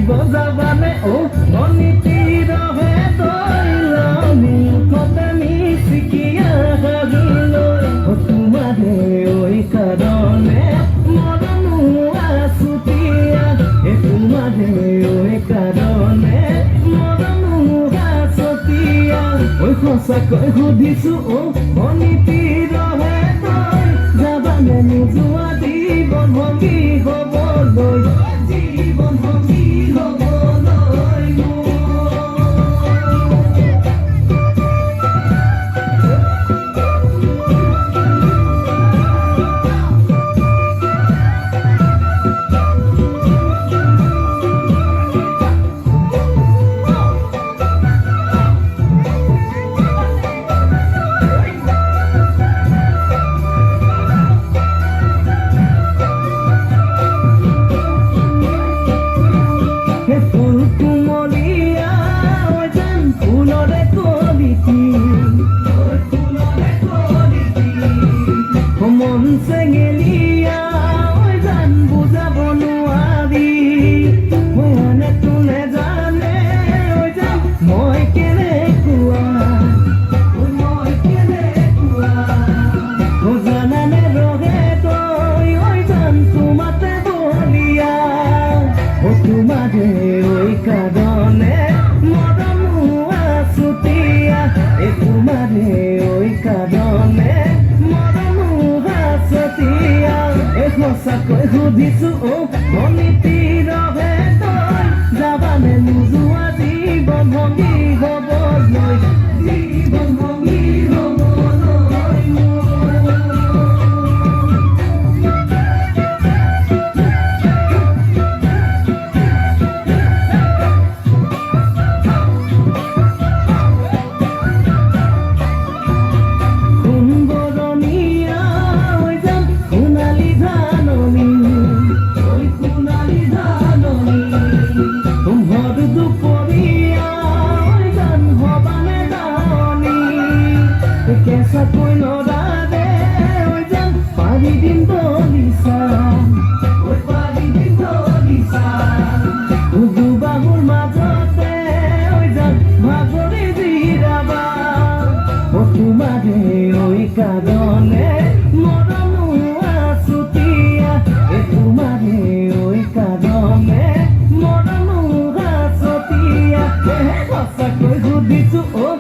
বজাবানে ও অনীতি রহে তৈলামি কতে মিশিকিয়া হাগিল ও তোমারে ওই কারণে মরনু আসুতিয়া এ তোমারে ওই কারণে মরনু আসুতিয়া ওই সঁচাকৈ সুধিছো ও অনীতি ৰহে তই যাবানে নোযোৱা জীৱন ভংগী হবলৈ জীৱন ভংগী হবলৈ মন চেঙেলিয়া ঐ জান বুজাব নোৱাৰি মই আনেতো নেজানে ঐ জান মই কেনেকুৱা জানানে ৰহে তই ঐ জান তোমাতে বলিয়া তোমাৰে ঐ কাৰনে মৰমো আছুতিয়া এই তোমাৰে ঐ কাৰনে সঁচাকৈ সুধিছো ও অনীতি ৰহে তই যাবানে নোযোৱা জীৱন ভংগী হবলৈ জীৱন ভংগী হবলৈ কেঁচাকৈ নৰাৰে ঐ জান পাৰি দিম দলিচা পাৰি দিম দলিচা দুবাহুৰ মাজতে ঐ জান ভাগৰি জিৰাবা তোমাৰে ঐ কাৰনে মৰমো আছুতিয়া এই তোমাৰে ঐ কাৰনে মৰমো আছুতিয়া সঁচাকৈ সুধিছো ও